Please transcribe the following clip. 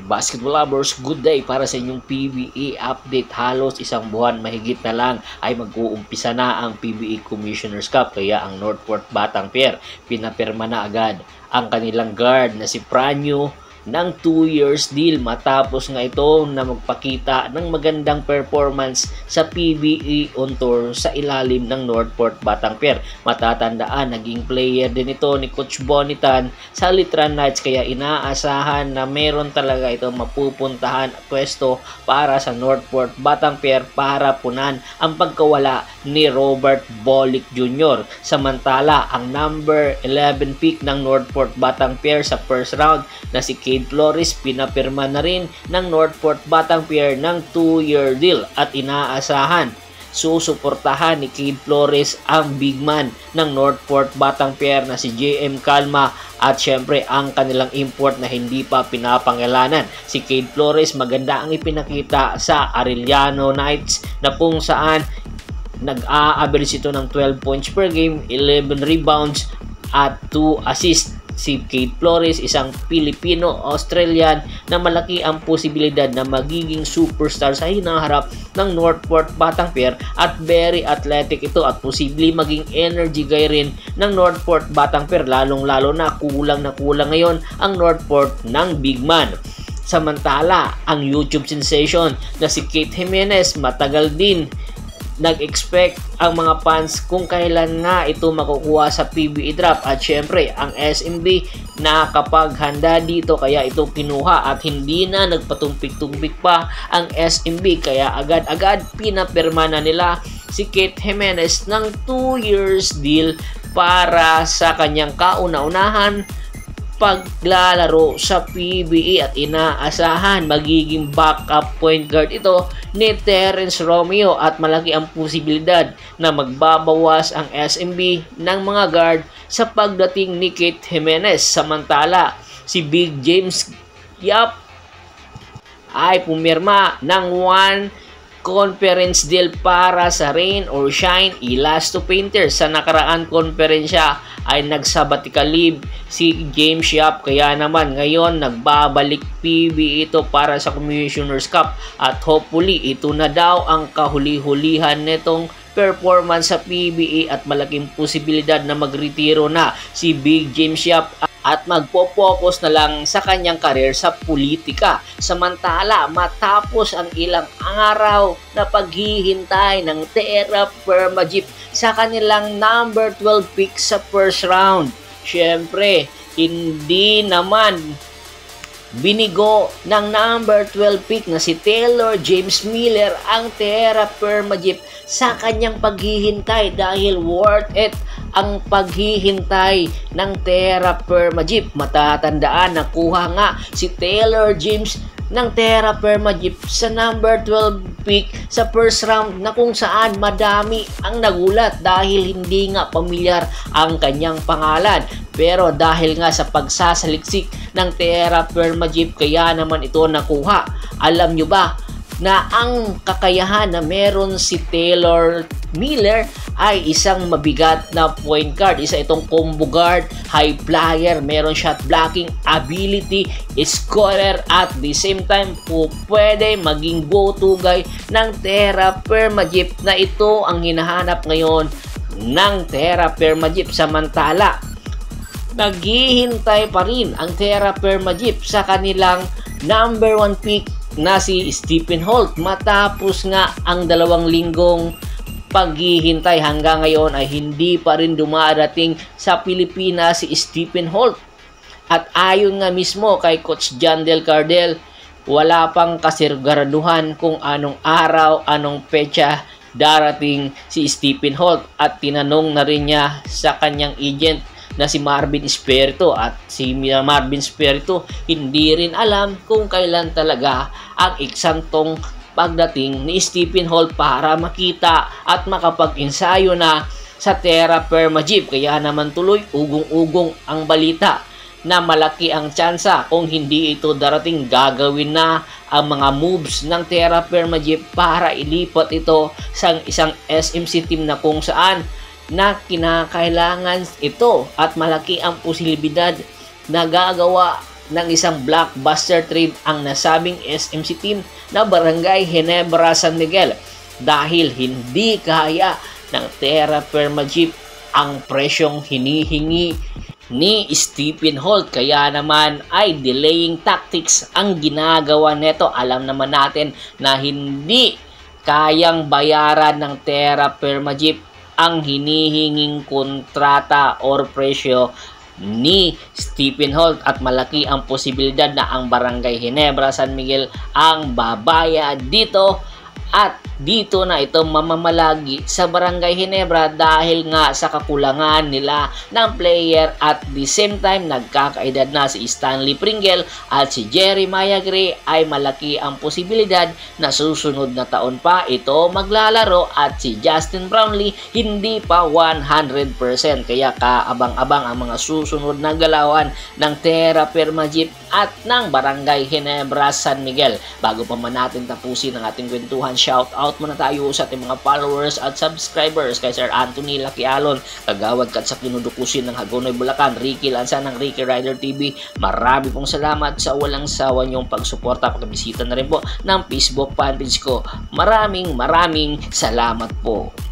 Basketball lovers, good day para sa inyong PBA update. Halos isang buwan mahigit na lang ay mag-uumpisa na ang PBA Commissioner's Cup, kaya ang Northport Batang Pier pinapirma na agad ang kanilang guard na si Pranyo ng 2 years deal matapos nga ito na magpakita ng magandang performance sa PBA on tour sa ilalim ng Northport Batang Pier. Matatandaan, naging player din ito ni Coach Bonitan sa Litran Knights, kaya inaasahan na meron talaga ito mapupuntahan pwesto para sa Northport Batang Pier para punan ang pagkawala ni Robert Bolick Jr. Samantala, ang number 11 pick ng Northport Batang Pier sa first round na si Cade Flores pinapirma na rin ng Northport Batang Pier ng 2-year deal at inaasahan susuportahan ni Cade Flores ang big man ng Northport Batang Pier na si JM Calma at syempre ang kanilang import na hindi pa pinapangalanan. Si Cade Flores maganda ang ipinakita sa Arellano Knights na kung saan nag-a-average ito ng 12 points per game, 11 rebounds at 2 assists. Si Cade Flores, isang Pilipino-Australian na malaki ang posibilidad na magiging superstar sa hinaharap ng Northport Batang Pier at very athletic ito at posibleng maging energy guy rin ng Northport Batang Pier, lalong-lalo na kulang ngayon ang Northport ng big man. Samantala, ang YouTube sensation na si Kate Jimenez matagal din nag-expect ang mga fans kung kailan nga ito makukuha sa PBA draft at syempre ang SMB nakapaghanda dito kaya ito kinuha at hindi na nagpatumpik-tumpik pa ang SMB kaya agad-agad pinapirma na nila si Kate Jimenez ng 2 years deal para sa kanyang kauna-unahan paglalaro sa PBA at inaasahan magiging backup point guard ito ni Terence Romeo at malaki ang posibilidad na magbabawas ang SMB ng mga guard sa pagdating ni Kate Jimenez. Samantala, si Big James Yap ay pumirma ng 1 conference deal para sa Rain or Shine Elasto Painters. Sa nakaraan konferensya ay nag-sabbatical leave si James Yap, kaya naman ngayon nagbabalik PBA ito para sa Commissioner's Cup at hopefully ito na daw ang kahuli-hulihan nitong performance sa PBA at malaking posibilidad na magretiro na si Big James Yap at magpo-focus na lang sa kanyang karir sa politika. Samantala, matapos ang ilang araw na paghihintay ng Terra Firma Jeep sa kanilang number 12 pick sa first round, syempre, hindi naman binigo ng number 12 pick na si Taylor James Miller ang Terra Firma Jeep sa kanyang paghihintay dahil worth it ang paghihintay ng Terra Firma Jeep. Matatandaan, nakuha nga si Taylor James ng Terra Firma Jeep sa number 12 pick sa first round na kung saan madami ang nagulat dahil hindi nga pamilyar ang kanyang pangalan. Pero dahil nga sa pagsasaliksik ng Terra Firma Jeep kaya naman ito nakuha. Alam nyo ba na ang kakayahan na meron si Taylor Miller ay isang mabigat na point guard. Isa itong combo guard, high flyer, meron shot blocking ability, scorer at the same time po pwede maging go-to guy ng Terra Firma Jeep na ito ang hinahanap ngayon ng Terra Firma Jeep. Samantala, naghihintay pa rin ang Terra Firma Jeep sa kanilang number 1 pick na si Stephen Holt matapos nga ang 2 linggong paghihintay. Hanggang ngayon ay hindi pa rin dumarating sa Pilipinas si Stephen Holt at ayon nga mismo kay Coach John Del Cardel, wala pang kasiguraduhan kung anong araw, anong petsa darating si Stephen Holt at tinanong na rin niya sa kanyang agent na si Marvin Espiritu at si Marvin Espiritu hindi rin alam kung kailan talaga ang eksantong pagdating ni Stephen Holt para makita at makapag-ensayo na sa Terra Firma Jeep. Kaya naman tuloy ugong-ugong ang balita na malaki ang tsansa kung hindi ito darating gagawin na ang mga moves ng Terra Firma Jeep para ilipat ito sa isang SMC team na kung saan na kinakailangan ito at malaki ang posibilidad na gagawa ng isang blockbuster trade ang nasabing SMC team na Barangay Ginebra San Miguel dahil hindi kaya ng Terra Firma Jeep ang presyong hinihingi ni Stephen Holt. Kaya naman ay delaying tactics ang ginagawa nito. Alam naman natin na hindi kayang bayaran ng Terra Firma Jeep ang hinihinging kontrata or presyo ni Stephen Holt at malaki ang posibilidad na ang Barangay Ginebra San Miguel ang babayad dito. At dito na ito mamamalagi sa Barangay Ginebra dahil nga sa kakulangan nila ng player at the same time nagkakaedad na si Stanley Pringle at si Jeremiah Gray ay malaki ang posibilidad na susunod na taon pa ito maglalaro at si Justin Brownlee hindi pa 100%. Kaya kaabang-abang ang mga susunod na galawan ng Terra Firma Jeep at ng Barangay Ginebra San Miguel. Bago pa man natin tapusin ang ating kwentuhan, shout out muna tayo sa ating mga followers at subscribers kay Sir Anthony Laquialon, Kagawad Kat sa Kinudukusin ng Hagonoy, Bulacan, Ricky Lanza ng Ricky Rider TV. Marami pong salamat sa walang sawa niyong pagsuporta. Pagkabisita na rin po ng Facebook fanpage ko. Maraming salamat po.